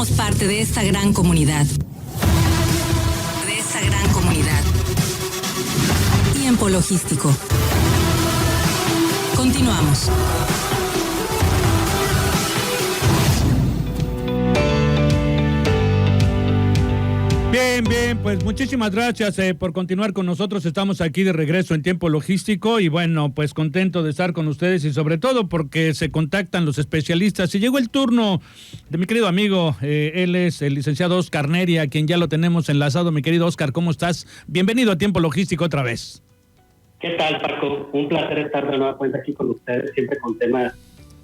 Somos parte de esta gran comunidad. Tiempo logístico. Continuamos. Bien, pues muchísimas gracias por continuar con nosotros. Estamos aquí de regreso en Tiempo Logístico y bueno, pues contento de estar con ustedes y sobre todo porque se contactan los especialistas. Y llegó el turno de mi querido amigo, él es el licenciado Oscar Neri, a quien ya lo tenemos enlazado. Mi querido Oscar, ¿cómo estás? Bienvenido a Tiempo Logístico otra vez. ¿Qué tal, Paco? Un placer estar de nueva cuenta aquí con ustedes, siempre con temas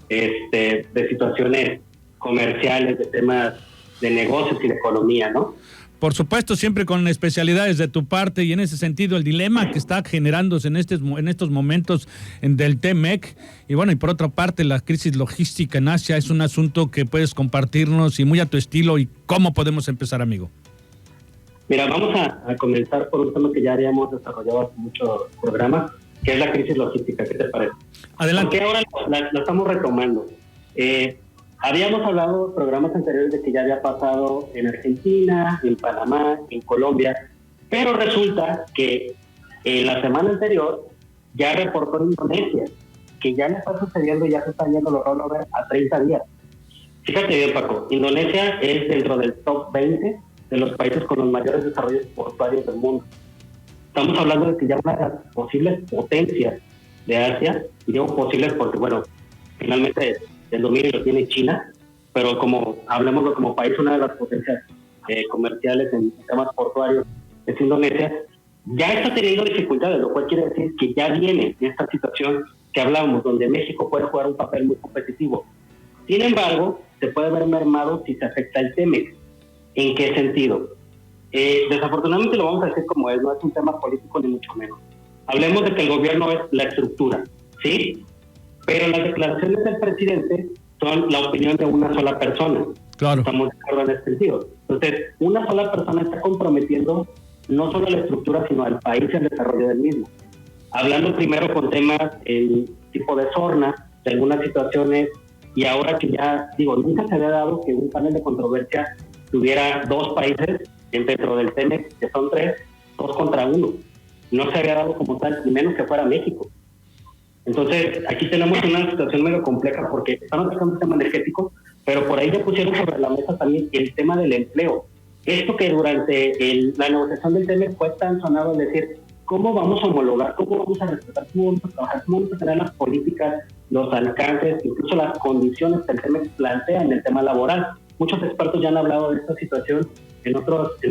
de situaciones comerciales, de temas de negocios y de economía, ¿no? Por supuesto, siempre con especialidades de tu parte y en ese sentido el dilema que está generándose en estos momentos del TMEC y bueno, y por otra parte la crisis logística en Asia es un asunto que puedes compartirnos y muy a tu estilo. ¿Y cómo podemos empezar, amigo? Mira, vamos a comenzar por un tema que ya habíamos desarrollado hace muchos programas, que es la crisis logística. ¿Qué te parece? Adelante. Porque ahora la estamos retomando. Habíamos hablado en programas anteriores de que ya había pasado en Argentina, en Panamá, en Colombia, pero resulta que la semana anterior ya reportó en Indonesia, que ya le está sucediendo, ya se están yendo los rollovers a 30 días. Fíjate bien, Paco, Indonesia es dentro del top 20 de los países con los mayores desarrollos portuarios del mundo. Estamos hablando de que ya una de las posibles potencias de Asia, y digo posibles porque, bueno, finalmente el dominio lo tiene China, pero como hablemoslo como país, una de las potencias comerciales en temas portuarios es Indonesia, ya está teniendo dificultades, lo cual quiere decir que ya viene de esta situación que hablamos, donde México puede jugar un papel muy competitivo. Sin embargo, se puede ver mermado si se afecta el TEMEC. ¿En qué sentido? Desafortunadamente lo vamos a decir como es, no es un tema político ni mucho menos. Hablemos de que el gobierno es la estructura, ¿sí? Pero las declaraciones del presidente son la opinión de una sola persona. Claro. Estamos de acuerdo en este sentido. Entonces, una sola persona está comprometiendo no solo la estructura, sino al país y al desarrollo del mismo. Hablando primero con temas tipo de sorna, de algunas situaciones, y ahora que ya, nunca se había dado que un panel de controversia tuviera dos países dentro del TEMEC, que son 3, 2 contra 1. No se había dado como tal, ni menos que fuera México. Entonces, aquí tenemos una situación medio compleja porque estamos tocando el tema energético, pero por ahí ya pusieron sobre la mesa también el tema del empleo. Esto que durante la negociación del TEMEC fue tan sonado, es decir, ¿cómo vamos a homologar? ¿Cómo vamos a respetar? ¿Cómo vamos a trabajar? ¿Cómo vamos a tener las políticas, los alcances, incluso las condiciones que el TEMEC plantea en el tema laboral? Muchos expertos ya han hablado de esta situación en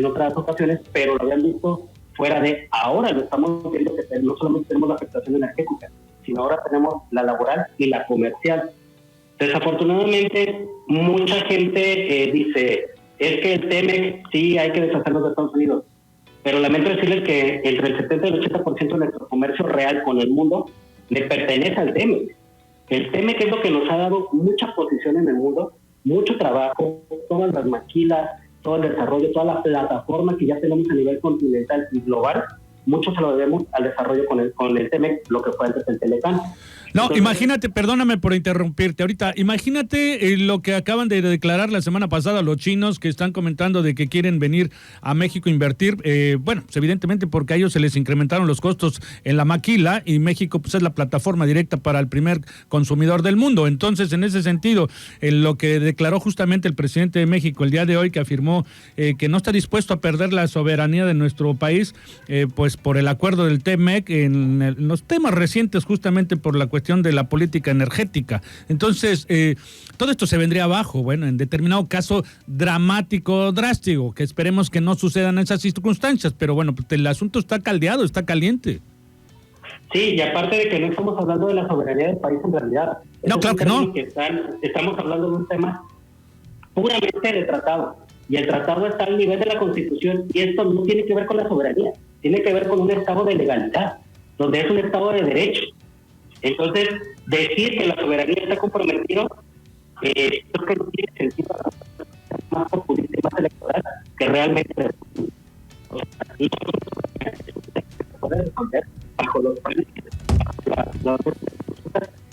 otras ocasiones, pero lo habían visto fuera de ahora. Lo estamos viendo que no solamente tenemos la afectación energética, sino ahora tenemos la laboral y la comercial. Desafortunadamente, mucha gente dice, es que el TEMEC sí hay que deshacernos de Estados Unidos, pero lamento decirles que entre el 70 y el 80% de nuestro comercio real con el mundo le pertenece al TEMEC. El TEMEC es lo que nos ha dado mucha posición en el mundo, mucho trabajo, todas las maquilas, todo el desarrollo, toda la plataforma que ya tenemos a nivel continental y global, mucho se lo debemos al desarrollo con el TEMEC, lo que fue antes el Telecán. No, entonces, imagínate, perdóname por interrumpirte ahorita, imagínate lo que acaban de declarar la semana pasada los chinos que están comentando de que quieren venir a México a invertir, bueno, pues evidentemente porque a ellos se les incrementaron los costos en la maquila y México pues es la plataforma directa para el primer consumidor del mundo. Entonces, en ese sentido, lo que declaró justamente el presidente de México el día de hoy, que afirmó que no está dispuesto a perder la soberanía de nuestro país, pues por el acuerdo del TEMEC en los temas recientes, justamente por la cuestión de la política energética. Entonces, todo esto se vendría abajo, bueno, en determinado caso dramático, drástico, que esperemos que no sucedan esas circunstancias, pero bueno, pues el asunto está caldeado, está caliente. Sí, y aparte de que no estamos hablando de la soberanía del país en realidad. No, claro que no. Estamos hablando de un tema puramente de tratado, y el tratado está al nivel de la Constitución, y esto no tiene que ver con la soberanía, tiene que ver con un estado de legalidad, donde es un estado de derecho. Entonces, decir que la soberanía está comprometida, creo que no tiene sentido, más populista y más electoral que realmente. O sea, poder responder bajo los países,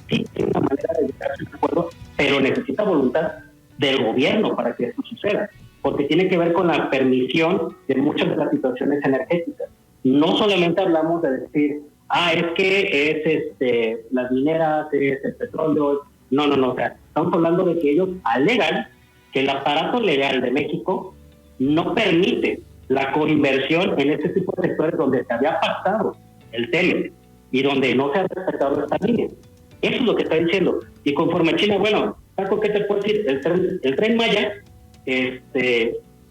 sí tiene una manera de llegar a un acuerdo, pero necesita voluntad del gobierno para que esto suceda, porque tiene que ver con la permisión de muchas de las situaciones energéticas. No solamente hablamos de decir, es que es las mineras, es el petróleo. No, o sea, estamos hablando de que ellos alegan que el aparato legal de México no permite la coinversión en este tipo de sectores donde se había pactado el TEMEC y donde no se ha respetado esta línea. Eso es lo que está diciendo. Y conforme China, bueno, Paco, ¿qué te puedo decir? El Tren Maya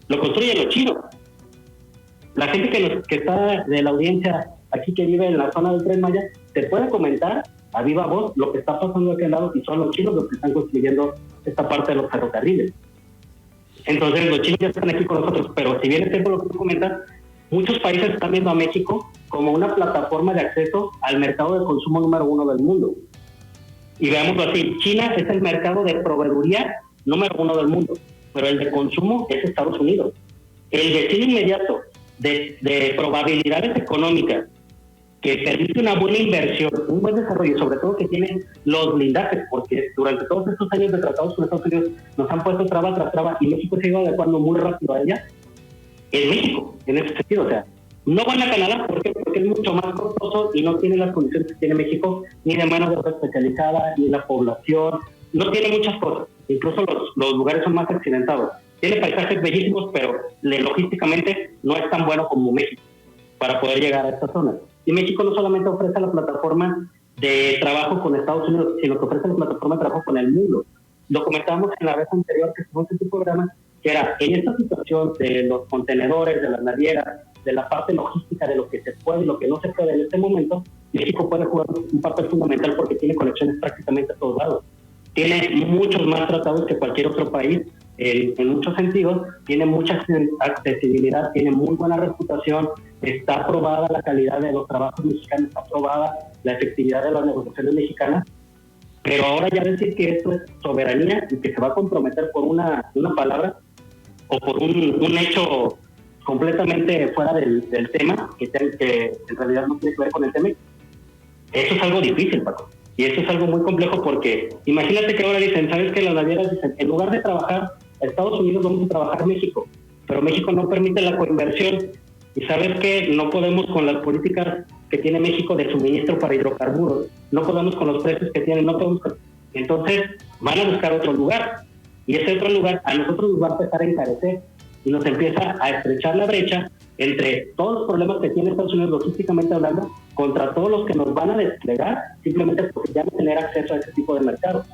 lo construyen los chinos. La gente que está de la audiencia aquí, que vive en la zona del Tren Maya, te puede comentar a viva voz lo que está pasando aquí al lado, y son los chinos los que están construyendo esta parte de los ferrocarriles. Entonces los chinos ya están aquí con nosotros, pero si bien es cierto lo que tú comentas, muchos países están viendo a México como una plataforma de acceso al mercado de consumo número 1 del mundo. Y veámoslo así, China es el mercado de proveeduría número 1 del mundo, pero el de consumo es Estados Unidos. El vecino inmediato de probabilidades económicas que permite una buena inversión, un buen desarrollo, y sobre todo que tiene los blindajes, porque durante todos estos años de tratados con Estados Unidos nos han puesto traba tras traba y México se ha ido adecuando muy rápido a ella, es México, en ese sentido. O sea, no van a Canadá porque es mucho más costoso y no tiene las condiciones que tiene México, ni de mano de obra especializada, ni la población, no tiene muchas cosas, incluso los lugares son más accidentados. Tiene paisajes bellísimos, pero logísticamente no es tan bueno como México para poder llegar a estas zonas. Y México no solamente ofrece la plataforma de trabajo con Estados Unidos, sino que ofrece la plataforma de trabajo con el mundo. Lo comentábamos en la vez anterior que estuvimos en este programa, que era en esta situación de los contenedores, de las navieras, de la parte logística, de lo que se puede y lo que no se puede en este momento, México puede jugar un papel fundamental porque tiene conexiones prácticamente a todos lados. Tiene muchos más tratados que cualquier otro país, en muchos sentidos, tiene mucha accesibilidad, tiene muy buena reputación, está aprobada la calidad de los trabajos mexicanos, está aprobada la efectividad de las negociaciones mexicanas, pero ahora ya decir que esto es soberanía y que se va a comprometer por una palabra o por un hecho completamente fuera del tema, que en realidad no tiene que ver con el tema, eso es algo difícil, Paco. Y eso es algo muy complejo porque imagínate que ahora dicen, ¿sabes qué? Las navieras dicen, en lugar de trabajar a Estados Unidos, vamos a trabajar México. Pero México no permite la coinversión. Y ¿sabes qué? No podemos con las políticas que tiene México de suministro para hidrocarburos. No podemos con los precios que tienen. No podemos. Entonces van a buscar otro lugar. Y ese otro lugar a nosotros nos va a empezar a encarecer. Y nos empieza a estrechar la brecha entre todos los problemas que tiene Estados Unidos logísticamente hablando contra todos los que nos van a desplegar simplemente porque ya no tener acceso a ese tipo de mercados.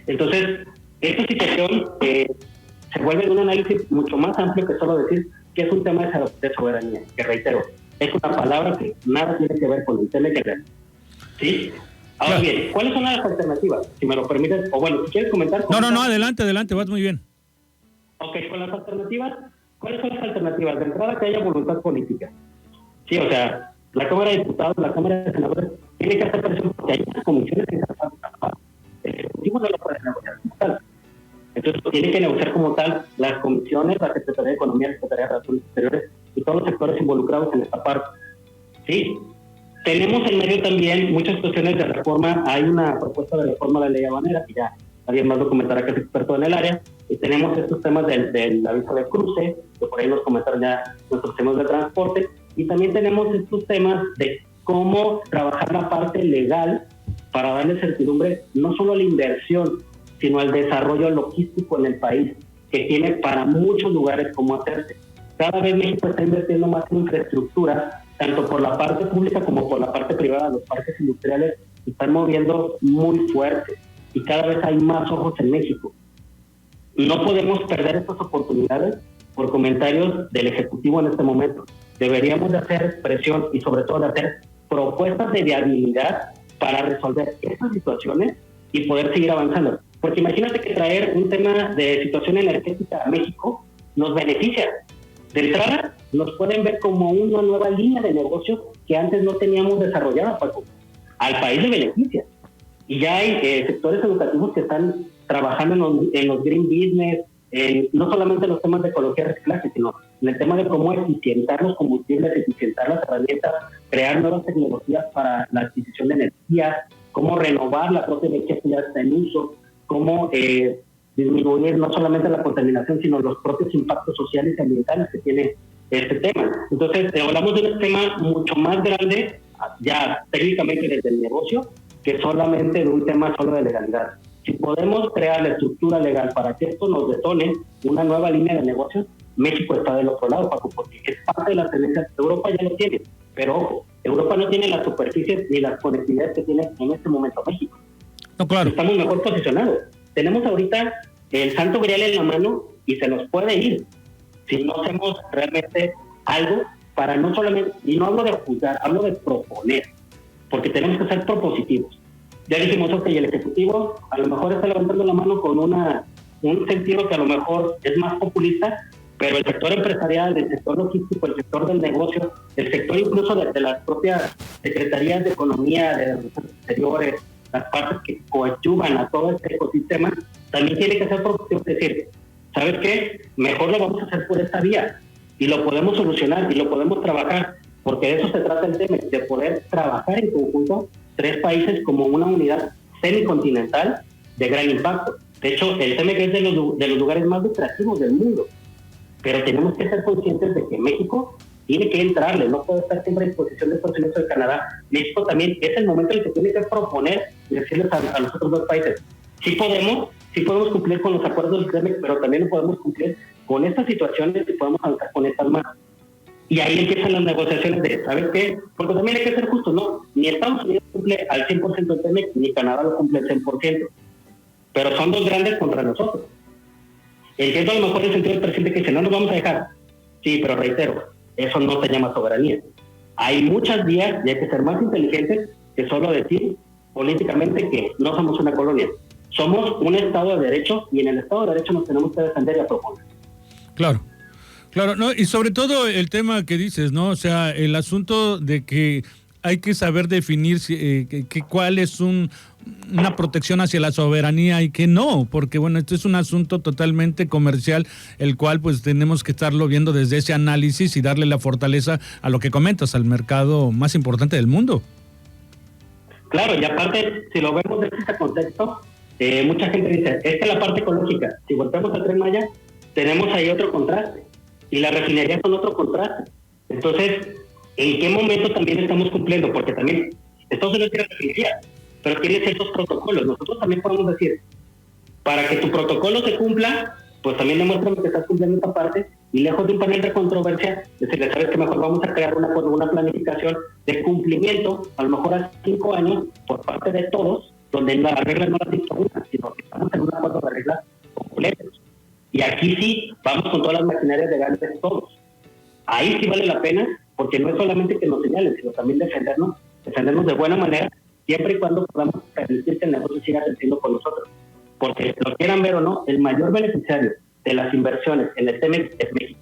Entonces, esta situación se vuelve un análisis mucho más amplio que solo decir que es un tema de soberanía, que reitero, es una palabra que nada tiene que ver con el tema que ver. ¿Sí? Ahora bien, ¿cuáles son las alternativas? Si me lo permites, o bueno, si quieres comentar... No, adelante, vas muy bien. Ok, con las alternativas, ¿cuáles son las alternativas? De entrada, que haya voluntad política. Sí, o sea, la Cámara de Diputados, la Cámara de Senadores, tiene que hacer presión porque hay unas comisiones que el Ejecutivo no lo puede negociar como tal. Entonces, tiene que negociar como tal las comisiones, la Secretaría de Economía, la Secretaría de Relaciones Exteriores y todos los sectores involucrados en esta parte. Sí. Tenemos en medio también muchas cuestiones de reforma. Hay una propuesta de reforma de la ley aduanera, que ya alguien más lo comentará que es experto en el área. Y tenemos estos temas del aviso de cruce, que por ahí nos comentaron ya nuestros temas de transporte. Y también tenemos estos temas de cómo trabajar la parte legal para darle certidumbre no solo a la inversión, sino al desarrollo logístico en el país, que tiene para muchos lugares cómo hacerse. Cada vez México está invirtiendo más en infraestructura, tanto por la parte pública como por la parte privada. Los parques industriales se están moviendo muy fuerte y cada vez hay más ojos en México. No podemos perder estas oportunidades por comentarios del Ejecutivo en este momento. Deberíamos de hacer presión y sobre todo de hacer propuestas de viabilidad para resolver estas situaciones y poder seguir avanzando. Porque imagínate que traer un tema de situación energética a México nos beneficia. De entrada, nos pueden ver como una nueva línea de negocio que antes no teníamos desarrollada, Paco. Al país le beneficia. Y ya hay sectores educativos que están trabajando en los green business, no solamente en los temas de ecología y reciclaje, sino en el tema de cómo eficientar los combustibles, eficientar las herramientas, crear nuevas tecnologías para la adquisición de energía, cómo renovar la propia energía que ya está en uso, cómo disminuir no solamente la contaminación, sino los propios impactos sociales y ambientales que tiene este tema. Entonces, hablamos de un tema mucho más grande, ya técnicamente desde el negocio, que solamente de un tema solo de legalidad. Si podemos crear la estructura legal para que esto nos detone una nueva línea de negocios, México está del otro lado, Paco, porque es parte de la tendencia. Europa ya lo tiene, pero ojo, Europa no tiene las superficies ni las conectividades que tiene en este momento México. No, claro. Estamos mejor posicionados. Tenemos ahorita el santo grial en la mano y se nos puede ir si no hacemos realmente algo para no solamente, y no hablo de juzgar, hablo de proponer, porque tenemos que ser propositivos. Ya dijimos, ok, el Ejecutivo a lo mejor está levantando la mano con un sentido que a lo mejor es más populista, pero el sector empresarial, el sector logístico, el sector del negocio, el sector incluso de las propias secretarías de economía, de los exteriores, las partes que coadyuvan a todo este ecosistema, también tiene que ser propositivo, es decir, ¿sabes qué? Mejor lo vamos a hacer por esta vía y lo podemos solucionar y lo podemos trabajar, porque de eso se trata el tema, de poder trabajar en conjunto 3 países como una unidad semicontinental de gran impacto. De hecho, el TEMEC es de los lugares más lucrativos del mundo, pero tenemos que ser conscientes de que México tiene que entrarle, no puede estar siempre a disposición de Estados Unidos o de Canadá. México también es el momento en el que tiene que proponer y decirles a los otros 2 países, sí podemos cumplir con los acuerdos del TEMEC, pero también no podemos cumplir con estas situaciones y podemos avanzar con estas más. Y ahí empiezan las negociaciones de, ¿sabes qué? Porque también hay que ser justos, ¿no? Ni Estados Unidos cumple al 100% el TEMEC, ni Canadá lo cumple al 100%. Pero son 2 grandes contra nosotros. Entiendo a lo mejor el sentido del presidente que dice, no nos vamos a dejar. Sí, pero reitero, eso no se llama soberanía. Hay muchas vías y hay que ser más inteligentes que solo decir políticamente que no somos una colonia. Somos un Estado de Derecho y en el Estado de Derecho nos tenemos que defender y a proponer. Claro. Claro, no, y sobre todo el tema que dices, ¿no? O sea, el asunto de que hay que saber definir cuál es una protección hacia la soberanía y que no, porque bueno, esto es un asunto totalmente comercial, el cual pues tenemos que estarlo viendo desde ese análisis y darle la fortaleza a lo que comentas, al mercado más importante del mundo. Claro, y aparte, si lo vemos desde ese contexto, mucha gente dice, esta es la parte ecológica, si volteamos al Tren Maya, tenemos ahí otro contraste, y las refinerías son otro contraste. Entonces, ¿en qué momento también estamos cumpliendo? Porque también Estados Unidos tiene refinerías, pero tiene ciertos protocolos. Nosotros también podemos decir, para que tu protocolo se cumpla, pues también demuéstrame que estás cumpliendo esta parte, y lejos de un panel de controversia, decirle, sabes que mejor vamos a crear una planificación de cumplimiento, a lo mejor a 5 años, por parte de todos, donde las reglas no las dicta una, sino que estamos en un acuerdo de reglas completos. Y aquí sí, vamos con todas las maquinarias legales de todos. Ahí sí vale la pena, porque no es solamente que nos señalen, sino también defendernos de buena manera, siempre y cuando podamos permitir que el negocio siga creciendo con nosotros. Porque, lo quieran ver o no, el mayor beneficiario de las inversiones en el TEMEC es México.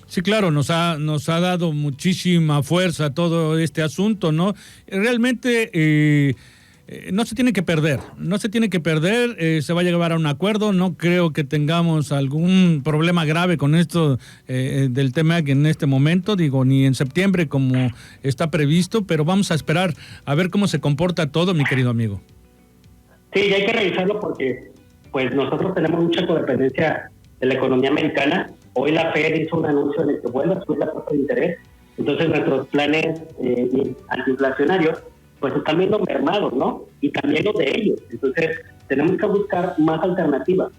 Sí, claro, nos ha dado muchísima fuerza todo este asunto, ¿no? Realmente no se tiene que perder, se va a llegar a un acuerdo, no creo que tengamos algún problema grave con esto del TEMEC en este momento, digo, ni en septiembre como está previsto, pero vamos a esperar a ver cómo se comporta todo, mi querido amigo. Sí, y hay que revisarlo porque pues nosotros tenemos mucha codependencia de la economía americana. Hoy la Fed hizo un anuncio en el que vuelve a subir la tasa de interés, entonces nuestros planes antiinflacionarios pues están viendo mermados, ¿no? Y también los de ellos. Entonces, tenemos que buscar más alternativas.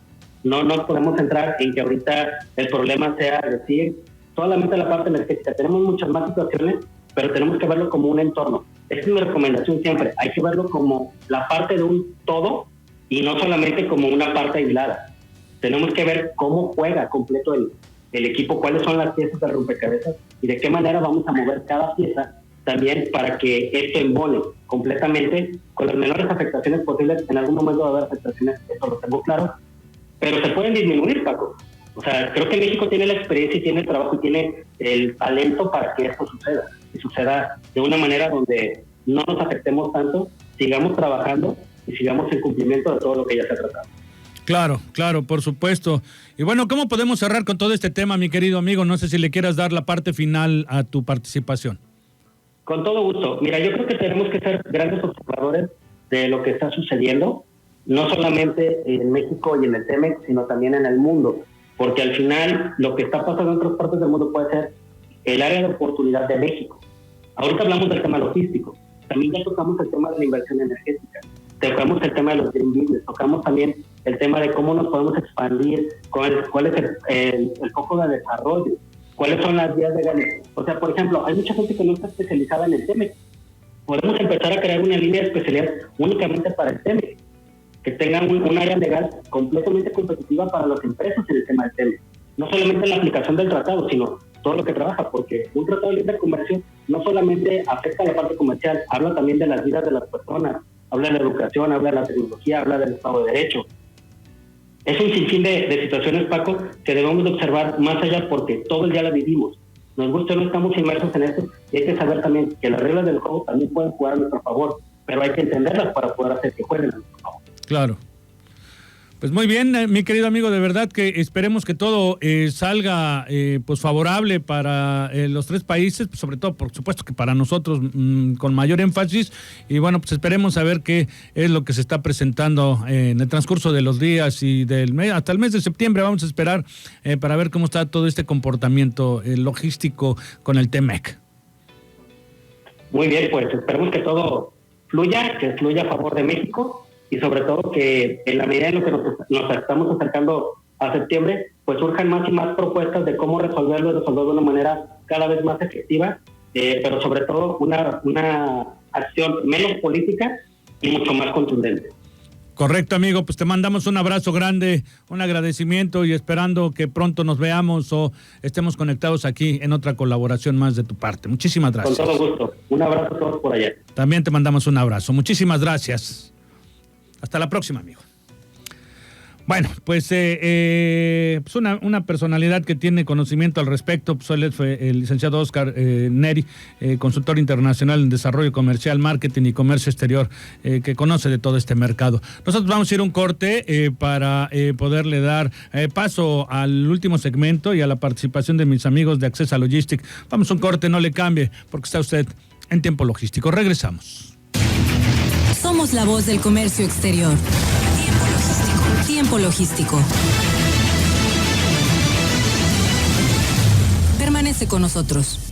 No nos podemos centrar en que ahorita el problema sea decir solamente la parte energética. Tenemos muchas más situaciones, pero tenemos que verlo como un entorno. Esa es mi recomendación siempre. Hay que verlo como la parte de un todo y no solamente como una parte aislada. Tenemos que ver cómo juega completo el equipo, cuáles son las piezas de rompecabezas y de qué manera vamos a mover cada pieza también para que esto embone completamente con las menores afectaciones posibles. En algún momento va a haber afectaciones, eso lo tengo claro, pero se pueden disminuir, Paco. O sea, creo que México tiene la experiencia y tiene el trabajo y tiene el talento para que esto suceda, y suceda de una manera donde no nos afectemos tanto, sigamos trabajando y sigamos en cumplimiento de todo lo que ya se ha tratado. Claro, por supuesto. Y bueno, ¿cómo podemos cerrar con todo este tema, mi querido amigo? No sé si le quieras dar la parte final a tu participación. Con todo gusto. Mira, yo creo que tenemos que ser grandes observadores de lo que está sucediendo. no solamente en México y en el TEMEC, sino también en el mundo, porque al final lo que está pasando en otras partes del mundo puede ser el área de oportunidad de México. Ahorita hablamos del tema logístico, también ya tocamos el tema de la inversión energética, tocamos el tema de los green business, tocamos también el tema de cómo nos podemos expandir, cuál es el foco de desarrollo, cuáles son las vías de ganancia. O sea, por ejemplo, hay mucha gente que no está especializada en el TEMEC. Podemos empezar a crear una línea de especialidad únicamente para el TEMEC, que tengan un área legal completamente competitiva para las empresas en el tema del TEMEC. No solamente la aplicación del tratado, sino todo lo que trabaja, porque un tratado de libre comercio no solamente afecta a la parte comercial, habla también de las vidas de las personas, habla de la educación, habla de la tecnología, habla del Estado de Derecho. Es un sinfín de situaciones, Paco, que debemos de observar más allá porque todo el día la vivimos. Nos gusta o no, estamos inmersos en esto y hay que saber también que las reglas del juego también pueden jugar a nuestro favor, pero hay que entenderlas para poder hacer que jueguen a nuestro favor. Claro. Pues muy bien, mi querido amigo, de verdad que esperemos que todo salga pues favorable para los tres países, pues sobre todo, por supuesto, que para nosotros con mayor énfasis, y bueno, pues esperemos a ver qué es lo que se está presentando en el transcurso de los días y del mes, hasta el mes de septiembre vamos a esperar para ver cómo está todo este comportamiento logístico con el TEMEC. Muy bien, pues esperemos que todo fluya a favor de México, y sobre todo que en la medida en lo que nos estamos acercando a septiembre, pues surjan más y más propuestas de cómo resolverlo de una manera cada vez más efectiva, pero sobre todo una acción menos política y mucho más contundente. Correcto, amigo, pues te mandamos un abrazo grande, un agradecimiento y esperando que pronto nos veamos o estemos conectados aquí en otra colaboración más de tu parte. Muchísimas gracias. Con todo gusto. Un abrazo a todos por allá. También te mandamos un abrazo. Muchísimas gracias. Hasta la próxima, amigo. Bueno, pues una personalidad que tiene conocimiento al respecto, pues él fue el licenciado Oscar Neri, consultor internacional en desarrollo comercial, marketing y comercio exterior, que conoce de todo este mercado. Nosotros vamos a ir a un corte para poderle dar paso al último segmento y a la participación de mis amigos de Accesa Logistic. Vamos a un corte, no le cambie, porque está usted en Tiempo Logístico. Regresamos. Somos la voz del comercio exterior. Tiempo Logístico. Tiempo Logístico. Permanece con nosotros.